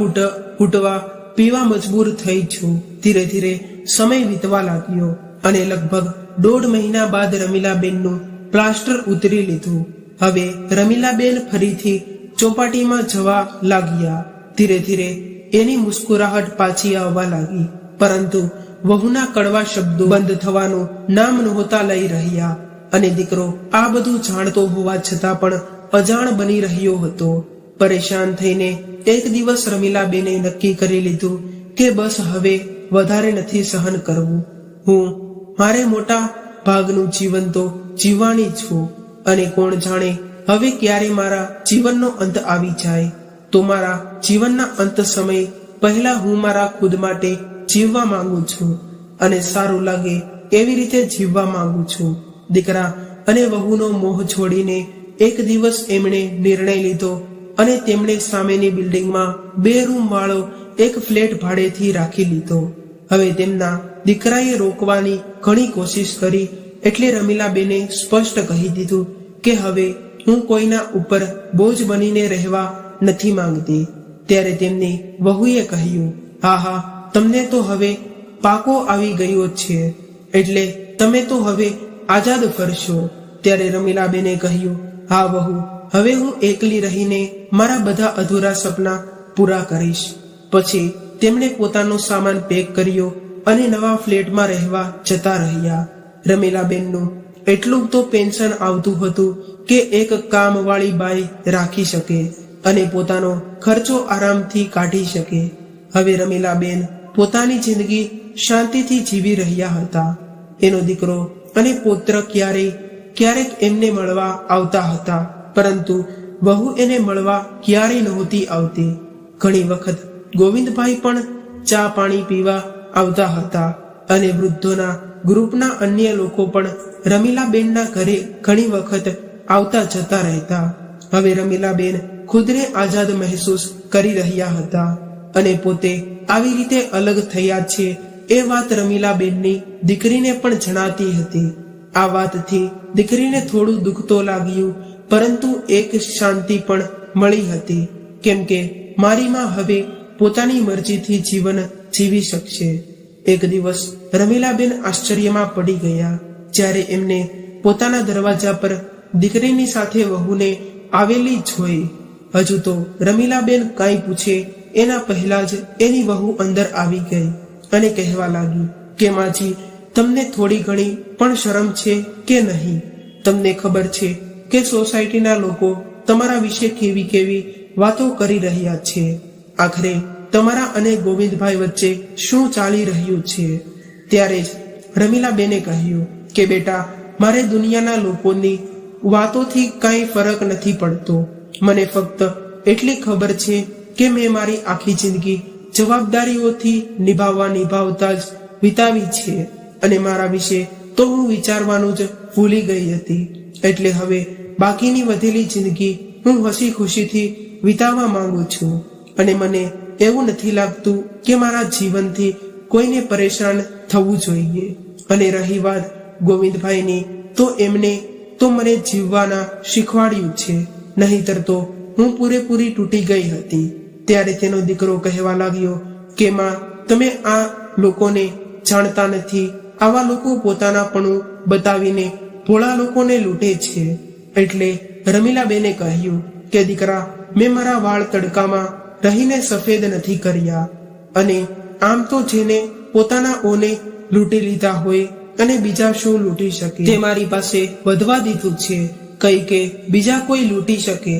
કૂટવા પીવા મજબૂર થઈ છું. ધીરે ધીરે સમય વીતવા લાગ્યો અને લગભગ 1.5 મહિના બાદ રમીલાબેનનું પ્લાસ્ટર ઉતરી લીધું. હવે રમીલાબેન ફરીથી ચોપાટીમાં જવા લાગ્યા. ધીરે ધીરે એની મુસ્કુરાહટ પાછી આવવા લાગી, પરંતુ વહુના કડવા શબ્દો બંધ થવાનું નામ નહોતા લઈ રહ્યા અને દીકરો આ બધું જાણતો હોવા છતાં પણ અજાણ બની રહ્યો હતો. પરેશાન થઈને એક દિવસ રમીલાબેને નક્કી કરી લીધું કે બસ હવે વધારે નથી સહન કરવું. હું મારે મોટા ભાગનું જીવન તો જીવવાની છું અને કોણ જાણે હવે ક્યારે મારા જીવનનો અંત આવી જાય. તો મારા જીવનના અંત સમય પહેલા હું મારા ખુદ માટે જીવવા માંગુ છું અને સારું લાગે એવી રીતે જીવવા માંગુ છું. દીકરા અને વહુનો મોહ છોડીને એક દિવસ એમણે નિર્ણય લીધો અને તેમણે સામેની બિલ્ડિંગમાં 2 રૂમ વાળો એક ફ્લેટ ભાડેથી રાખી લીધો. હવે તેમના દીકરાએ રોકવાની ઘણી કોશિશ કરી એટલે રમીલાબેને સ્પષ્ટ કહી દીધું કે હવે હું કોઈના ઉપર બોજ બનીને રહેવા નથી માંગતી. ત્યારે તેમની વહુએ કહ્યું, હા, તમને તો હવે પાકો આવી ગયો છે એટલે તમે તો હવે આઝાદ ફરશો. ત્યારે રમીલાબેને કહ્યું, હા વહુ, હવે હું એકલી રહીને મારા બધા અધૂરા સપના પૂરા કરીશ. પછી તેમણે પોતાનો સામાન પેક કર્યો અને નવા ફ્લેટમાં રહેવા જતા રહ્યા. રમીલાબેનનું એટલું તો પેન્શન આવતું હતું કે એક કામવાળી બાઈ રાખી શકે અને પોતાનો ખર્ચો આરામથી કાઢી શકે. હવે રમીલાબેન પોતાની જિંદગી શાંતિથી જીવી રહ્યા હતા. એનો દીકરો અને પૌત્ર ક્યારેક એમને મળવા આવતા હતા, પરંતુ વહુ એને મળવા ક્યારેય નહોતી આવતી. ઘણી વખત ગોવિંદભાઈ પણ ચા પાણી પીવા આવતા હતા અને વૃદ્ધોના ગ્રુપના અન્ય લોકો પણ રમીલાબેનના ઘરે ઘણી વખત આવતા જતા રહેતા. હવે રમીલાબેન ખુદને આઝાદ મહેસૂસ કરી રહ્યા હતા અને પોતે આવી રીતે અલગ થયા છે એ વાત રમીલાબેનની દીકરીને પણ જણાતી હતી. આ વાતથી દીકરીને થોડું દુઃખ તો લાગ્યું, પરંતુ એક શાંતિ પણ મળી હતી, કેમ કે મારી માં હવે પોતાની મરજીથી જીવન જીવી શકશે. એક દિવસ રમીલાબેન આશ્ચર્યમાં પડી ગયા જ્યારે એમને પોતાના દરવાજા પર દીકરીની સાથે વહુને આવેલી જોઈ. હજુ તો રમીલાબેન કાંઈ પૂછે એના પહેલા જ એની વહુ અંદર આવી ગઈ અને કહેવા લાગી કે માજી, તમને થોડી ઘણી પણ શરમ છે કે નહીં? તમને ખબર છે કે સોસાયટીના લોકો તમારા વિશે કેવી વાતો કરી રહ્યા છે. આખરે તમારા અને ગોવિંદભાઈ વચ્ચે શું ચાલી રહ્યું છે? ત્યારે જ રમીલાબેને કહ્યું કે બેટા, મારે દુનિયાના લોકોની વાતોથી કાંઈ ફરક નથી પડતો. મને ફક્ત એટલી ખબર છે કે મેં મારી આખી જિંદગી જવાબદારીઓથી નિભાવતા જ વિતાવી છે અને મારા વિશે તો હું વિચારવાનું જ ભૂલી ગઈ હતી. એટલે હવે બાકીની વધેલી જિંદગી હું હસી ખુશીથી વિતાવવા માંગુ છું અને મને એવું નથી લાગતું કે મારા જીવનથી કોઈને પરેશાન થવું જોઈએ. અને રહી વાત ગોવિંદભાઈની, તો એમને તો મને જીવવાના શીખવાડ્યું છે, નહીંતર તો હું પૂરેપૂરી તૂટી ગઈ હતી. ત્યારે તેનો દીકરો કહેવા લાગ્યો કે માં, તમે આ લોકોને જાણતા નથી. આવા લોકો પોતાનાપણું બતાવીને ભોળા લોકોને લૂંટે છે. એટલે રમીલાબેને કહ્યું કે દીકરા, મેં મારા વાળ તડકામાં રહીને સફેદ નથી કર્યા. અને આમ તો જેને પોતાના ઓને લૂંટી લીધા હોય અને બીજા શું લૂંટી શકે, તે મારી પાસે વધવા દીધું છે, કઈ કે બીજા કોઈ લૂંટી શકે.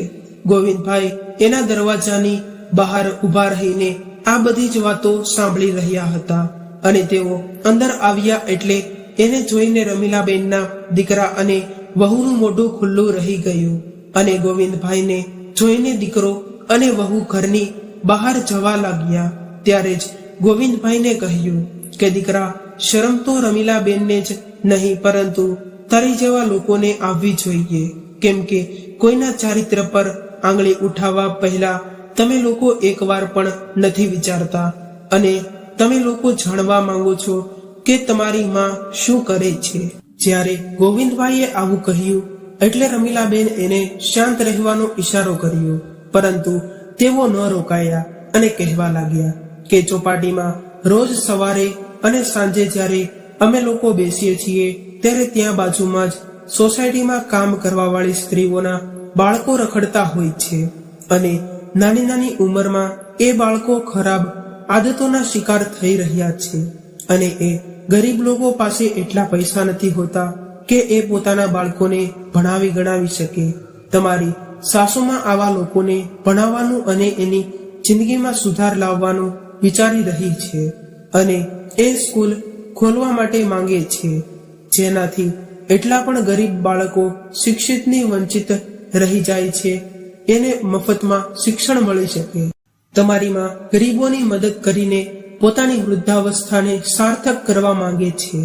ગોવિંદભાઈ એના દરવાજાની બહાર ઊભા રહીને આ બધી જ વાતો સાંભળી રહ્યા હતા. અને તેઓ અંદર આવ્યા એટલે એને જોઈને રમીલાબેનના દીકરા અને વહુનું મોઢું ખુલ્લું રહી ગયું. અને ગોવિંદભાઈને જોઈને દીકરો અને વહુ ઘરની બહાર જવા લાગ્યા. ત્યારે જ ગોવિંદભાઈને કહ્યું કે દીકરા, શરમ તો રમીલાબેનને જ નહીં, પરંતુ તારી જેવા લોકોને આવવી જોઈએ. કેમ કે કોઈના ચારિત્ર પર આંગળી ઉઠાવવા પહેલા તમે લોકો એકવાર પણ નથી વિચારતા. અને તમે લોકો જાણવા માંગો છો કે તમારી માં શું કરે છે. જ્યારે ગોવિંદભાઈએ આવું કહ્યું એટલે રમીલાબેન એને શાંત રહેવાનો ઈશારો કર્યો, પરંતુ તેઓ ન રોકાયા અને કહેવા લાગ્યા કે ચોપાટીમાં રોજ સવારે અને સાંજે જ્યારે અમે લોકો બેસીએ છીએ ત્યારે ત્યાં બાજુમાં જ સોસાયટીમાં કામ કરવા વાળી સ્ત્રીઓના બાળકો રખડતા હોય છે. અને નાની નાની ઉંમરમાં એ બાળકો ખરાબ આદતોના શિકાર થઈ રહ્યા છે. અને એ ગરીબ લોકો પાસે એટલા પૈસા નથી હોતા કે એ પોતાના બાળકોને ભણાવી ગણાવી શકે. તમારી સાસુમાં આવા લોકોને ભણાવવાનું અને એની જિંદગીમાં સુધાર લાવવાનું વિચારી રહી છે. અને એ સ્કૂલ ખોલવા માટે માંગે છે, જેનાથી એટલા પણ ગરીબ બાળકો શિક્ષિતની વંચિત રહી જાય છે, એને મફતમાં શિક્ષણ મળી શકે. તમારી માં ગરીબોની મદદ કરીને પોતાની વૃદ્ધાવસ્થાને સાર્થક કરવા માંગે છે.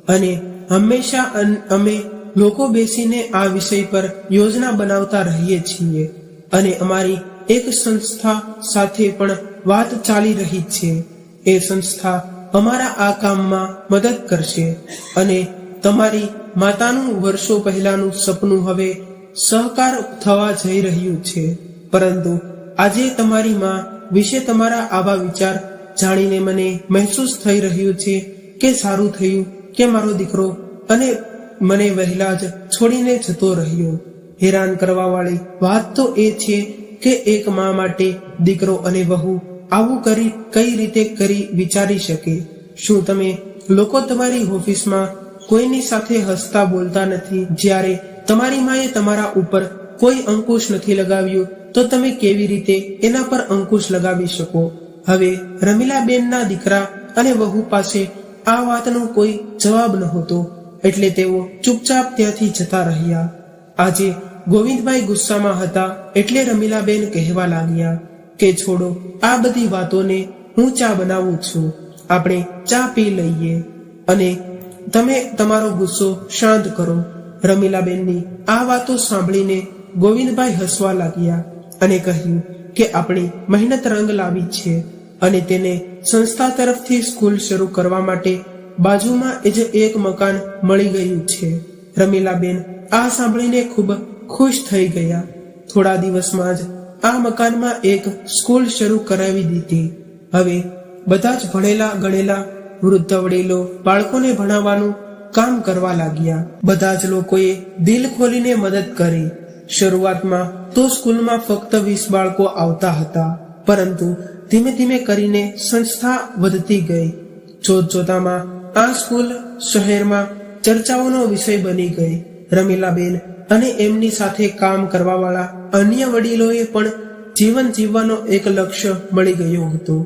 અને હંમેશા અમે લોકો બેસીને આ વિષય પર યોજના બનાવતા રહીએ છીએ. અને અમારી એક સંસ્થા સાથે પણ વાત ચાલી રહી છે. એ સંસ્થા અમારા આ કામમાં મદદ કરશે. અને તમારી માતાનું વર્ષો પહેલાનું સપનું હવે સહકાર થવા જઈ રહ્યું છે. પરંતુ આજે તમારી માં વિશે તમારા આવા વિચાર જાણીને મને મહેસૂસ થઈ રહ્યું છે કે સારું થયું કે મારો દીકરો અને મને વહેલા જ છોડીને જતો રહ્યો. હેરાન કરવા વાળી વાત તો એ છે કે એક મા માટે દીકરો અને વહુ આવું કઈ રીતે કરી વિચારી શકે. શું તમે લોકો તમારી ઓફિસમાં કોઈની સાથે હસતા બોલતા નથી? જ્યારે તમારી માએ તમારા ઉપર કોઈ અંકુશ નથી લગાવ્યું તો તમે કેવી રીતે એના પર અંકુશ લગાવી શકો? હવે રમીલાબેનના દીકરા અને વહુ પાસે આ વાતનો કોઈ જવાબ નહોતો, એટલે તેઓ ચૂપચાપ ત્યાંથી જતા રહ્યા. આજે ગોવિંદભાઈ ગુસ્સામાં હતા એટલે રમીલાબેન કહેવા લાગ્યા કે છોડો આ બધી વાતોને, હું ચા બનાવું છું, આપણે ચા પી લઈએ અને તમે તમારો ગુસ્સો શાંત કરો. રમીલાબેનની આ વાતો સાંભળીને ગોવિંદભાઈ હસવા લાગ્યા અને કહ્યું કે આપણી મહેનત રંગ લાવી છે અને તેને સંસ્થા તરફથી સ્કૂલ શરૂ કરવા માટે બાજુમાં જ એક મકાન મળી ગયું છે. રમીલાબેન આ સાંભળીને ખૂબ ખુશ થઈ ગયા. થોડા દિવસમાં જ આ મકાનમાં એક સ્કૂલ શરૂ કરાવી દીધી. હવે બધા જ ભણેલા ગણેલા વૃદ્ધ વડીલો બાળકોને ભણાવવાનું કામ કરવા લાગ્યા. બધા જ લોકોએ દિલ ખોલીને મદદ કરી. શરૂઆતમાં તો સ્કૂલમાં ફક્ત 20 બાળકો આવતા હતા, પરંતુ ધીમે ધીમે કરીને સંસ્થા વધતી ગઈ. જોતજોતામાં આ સ્કૂલ શહેરમાં ચર્ચાઓનો વિષય બની ગઈ. રમીલાબેન અને એમની સાથે કામ કરવાવાળા અન્ય વડીલોએ પણ જીવન જીવવાનો એક લક્ષ્ય મળી ગયો હતો.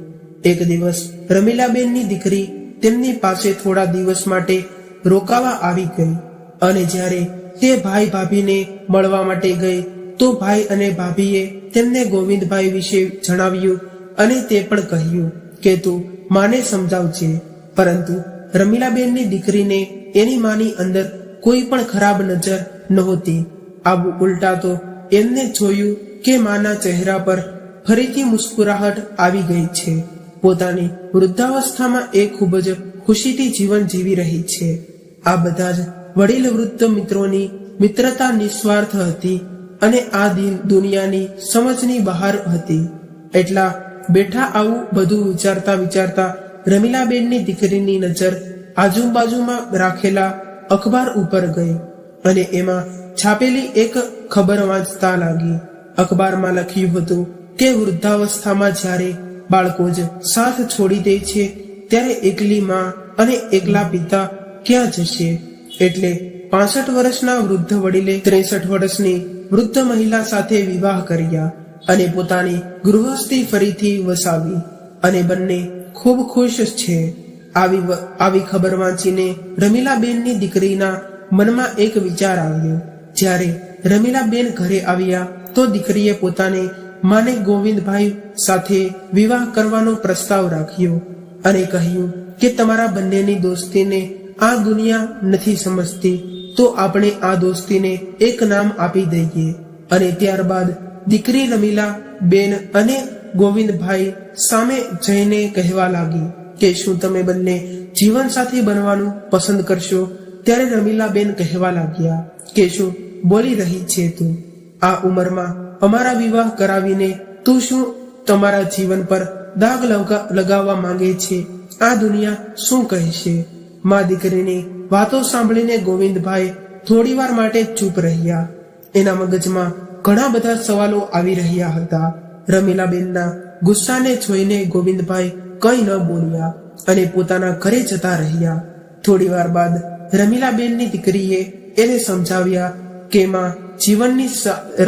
એક દિવસ રમીલાબેનની દીકરી તેમની પાસે થોડા દિવસ માટે રોકાવા આવી ગઈ અને જ્યારે તે ભાઈ ભાભીને મળવા માટે ગઈ તો ભાઈ અને ભાભીએ તેમને ગોવિંદભાઈ વિશે જણાવ્યું અને તે પણ કહ્યું કે તું માને સમજાવજે. પરંતુ રમીલાબેનની દીકરીને એની માની અંદર કોઈ પણ ખરાબ નજર નહોતી. આવું ઉલટા તો એમને જોયું કે માના ચહેરા પર ફરીથી મુસ્કુરાહટ આવી ગઈ છે. પોતાની વૃદ્ધાવસ્થામાં એ ખૂબ જ ખુશીથી જીવન જીવી રહી છે. આ બધા જ વડીલ વૃદ્ધ મિત્રોની મિત્રતા નિસ્વાર્થ હતી અને આ દુનિયાની સમજની બહાર હતી. એટલા બેઠા આવું બધું વિચારતા રમીલાબેનની દીકરીની નજર આજુબાજુમાં રાખેલા અખબાર ઉપર ગઈ અને એમાં છાપેલી એક ખબર વાંચતા લાગી. અખબારમાં લખ્યું હતું કે વૃદ્ધાવસ્થામાં જ્યારે બાળકો જ સાથ છોડી દે છે ત્યારે એકલી માં અને એકલા પિતા ક્યાં જશે? એટલે 65 વર્ષના વૃદ્ધ વડીલે 63 વર્ષની વૃદ્ધ મહિલા સાથે વિવાહ કર્યા અને પોતાની ગૃહસ્થી ફરીથી વસાવી અને બંને ખૂબ ખુશ છે. આવી ખબર વાંચીને રમીલાબેનની દીકરીના મનમાં એક વિચાર આવ્યો. જ્યારે રમીલાબેન ઘરે આવ્યા તો દીકરીએ પોતાને માને ગોવિંદભાઈ સાથે વિવાહ કરવાનો પ્રસ્તાવ રાખ્યો અને કહ્યું કે તમારા બંનેની દોસ્તીને આ દુનિયા નથી સમજતી, તો આપણે આ દોસ્તીને એક નામ આપી દઈએ. અને ત્યારબાદ દીકરી રમીલા બેન અને ગોવિંદભાઈ સામે જઈને કહેવા લાગી કે શું તમે બંને જીવન સાથી બનવાનું પસંદ કરશો? ત્યારે રમીલાબેન કહેવા લાગ્યા કે શું બોલી રહી છે તું? આ ઉંમરમાં અમારા વિવાહ કરાવીને તું શું તમારા જીવન પર દાગ લગાવવા માંગે છે? આ દુનિયા શું કહેશે? મા દીકરીની વાતો સાંભળીને ગોવિંદભાઈ થોડીવાર માટે ચૂપ રહ્યા. એના મગજમાં ઘણા બધા સવાલો આવી રહ્યા હતા. રમીલાબેનના ગુસ્સાને જોઈને ગોવિંદભાઈ કંઈ ન બોલ્યા અને પોતાના ઘરે જતા રહ્યા. થોડીવાર બાદ રમીલાબેનની દીકરીએ એને સમજાવ્યા કે માં, જીવનની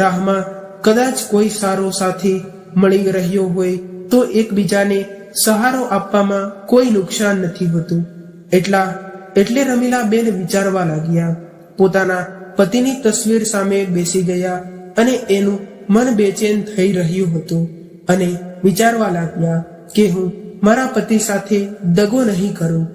રાહમાં કદાચ કોઈ સારો સાથી મળી રહ્યો હોય તો એકબીજાને સહારો આપવામાં કોઈ નુકસાન નથી હોતું. એટલે રમીલાબેન વિચારવા લાગ્યા. પોતાના પતિની તસવીર સામે બેસી ગયા અને એનું મન બેચેન થઈ રહ્યું હતું અને વિચારવા લાગ્યા કે હું મારા પતિ સાથે દગો નહીં કરું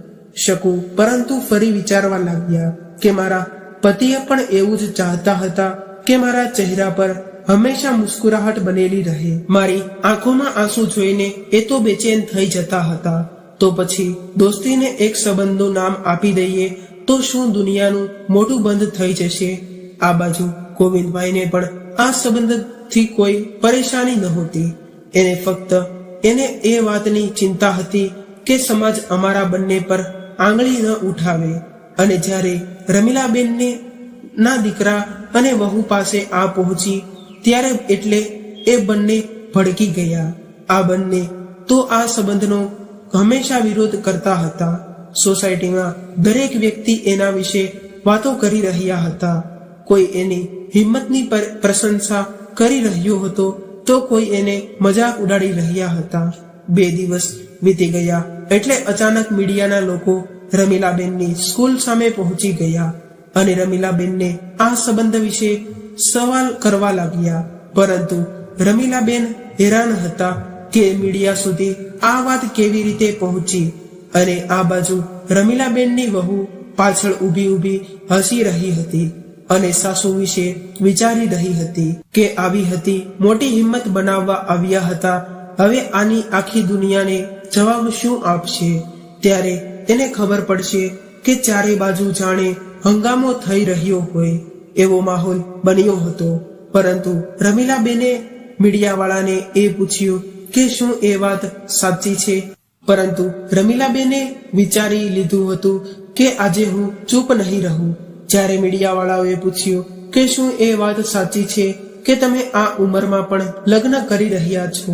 શકું. પરંતુ ફરી વિચારવા લાગ્યા કે મારા પતિએ પણ એવું જ ચાહતા હતા કે મારા ચહેરા પર હંમેશા મુસ્કુરાહટ બનેલી રહે. મારી આંખોમાં આંસુ જોઈને એ તો બેચેન થઈ જતા હતા. તો પછી દોસ્તીને એક સંબંધનું નામ આપી દઈએ તો શું દુનિયાનું મોટું બંધ થઈ જશે? આ બાજુ ગોવિંદભાઈને પણ આ સંબંધથી કોઈ પરેશાની નહોતી. એને ફક્ત એ વાતની ચિંતા હતી કે સમાજ અમારા બંને પર આંગળી ન ઉઠાવે. અને જ્યારે રમીલાબેનને ના દીકરા અને વહુ પાસે આ પહોંચી ત્યારે એટલે એ બંને ભડકી ગયા. આ બંને તો આ સંબંધનો હંમેશા વિરોધ કરતા હતા. સોસાયટીમાં દરેક વ્યક્તિ એના વિશે વાતો કરી રહ્યા હતા. કોઈ એની હિંમતની પ્રશંસા કરી રહ્યો હતો તો કોઈ એને મજાક ઉડાડી રહ્યા હતા. 2 દિવસ વીતી ગયા એટલે અચાનક મીડિયાના લોકો રમીલાબેનની સ્કૂલ સામે પહોંચી ગયા અને રમીલાબેનને આ સંબંધ વિશે સવાલ કરવા લાગ્યા. પરંતુ રમીલાબેન હેરાન હતા કે મીડિયા સુધી આ વાત કેવી રીતે પહોંચી. અને આ બાજુ રમીલાબેનની વહુ પાછળ ઊભી હસી રહી હતી અને સાસુ વિશે વિચારી રહી હતી કે આવી હતી મોટી હિંમત બનાવવા આવ્યા હતા, હવે આની આખી દુનિયાને જવાબ શું આપશે? ત્યારે એને ખબર પડશે કે ચારે બાજુ જાણે હંગામો થઈ રહ્યો હોય એવો માહોલ બન્યો હતો. પરંતુ રમીલાબેને મીડિયાવાળાને એ પૂછ્યું કે શું એ વાત સાચી છે? પરંતુ રમીલાબેને વિચારી લીધું હતું કે આજે હું ચૂપ નહીં રહું. જ્યારે મીડિયાવાળાઓએ પૂછ્યું કે શું એ વાત સાચી છે કે તમે આ ઉંમરમાં પણ લગ્ન કરી રહ્યા છો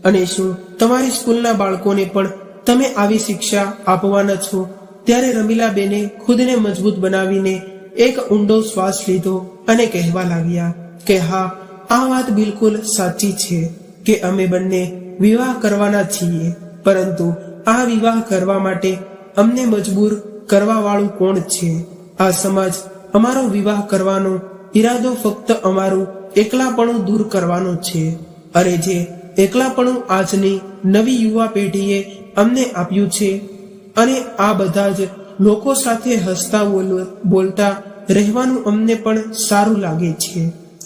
અને શું તમારી સ્કૂલના બાળકોને પણ તમે આવી શિક્ષા આપવાના છો? ત્યારે રમીલાબેને ખુદને મજબૂત બનાવીને એક ઊંડો શ્વાસ લીધો અને કહેવા લાગ્યા કે હા, આ વાત બિલકુલ સાચી છે કે અમે બંને વિવાહ કરવાના છીએ. પરંતુ આ વિવાહ કરવા માટે અમને મજબૂર કરવા વાળું કોણ છે? આ સમાજ અમારો વિવાહ કરવાનો ઈરાદો ફક્ત અમારું એકલાપણું દૂર કરવાનો છે. અરે જે એકલાપણું આજની નવી યુવા પેઢીએ અમને આપ્યું છે અને આ બધા જ લોકો સાથે હસતા બોલતા રહેવાનું અમને પણ સારું લાગે છે.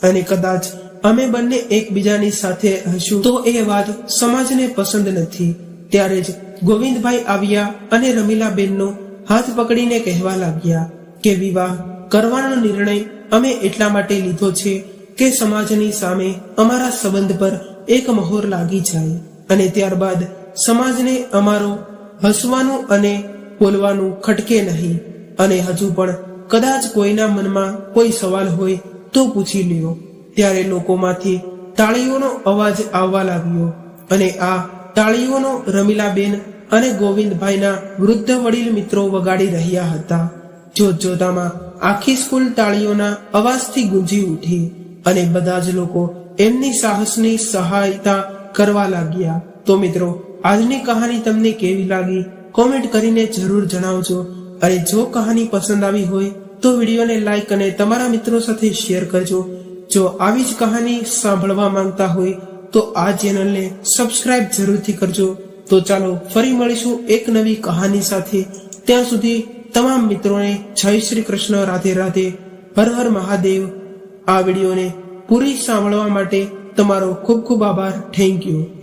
અને કદાચ અમે બંને એકબીજાની સાથે હશું તો એ વાત સમાજને પસંદ નથી. ત્યારે જ ગોવિંદભાઈ આવ્યા અને રમીલાબેનનો હાથ પકડીને કહેવા લાગ્યા કે વિવાહ કરવાનો નિર્ણય અમે એટલા માટે લીધો છે કે સમાજની સામે અમારા સંબંધ પર એક મહોર લાગી જાય અને ત્યારબાદ સમાજને અમારો હસવાનું અને બોલવાનું ખટકે નહીં. અને હજુ પણ કદાચ કોઈના મનમાં કોઈ સવાલ હોય તો પૂછી લ્યો. ત્યારે લોકોમાંથી તાળીઓનો અવાજ આવવા લાગ્યો અને આ તાળીઓનો રમીલાબેન અને ગોવિંદભાઈના વૃદ્ધ વડીલ મિત્રો વગાડી રહ્યા હતા. જોત જોતામાં આખી સ્કૂલ તાળીઓના અવાજથી ગુંજી ઉઠી અને બધા જ લોકો એમની સાહસની સહાયતા કરવા લાગ્યા. તો મિત્રો, આજની કહાની તમને કેવી લાગી કોમેન્ટ કરીને જરૂર જણાવજો. અને જો કહાની પસંદ આવી હોય તો વિડીયોને લાઈક અને તમારા મિત્રો સાથે શેર કરજો. જો આવી જ કહાની સાંભળવા માંગતા હોય તો આ ચેનલને સબસ્ક્રાઇબ જરૂરથી કરજો. તો ચાલો ફરી મળીશું એક નવી કહાની સાથે. ત્યાં સુધી તમામ મિત્રોને જય શ્રી કૃષ્ણ, રાધે રાધે, હર હર મહાદેવ. આ વિડીયોને પૂરી સાંભળવા માટે તમારો ખૂબ ખૂબ આભાર. Thank you.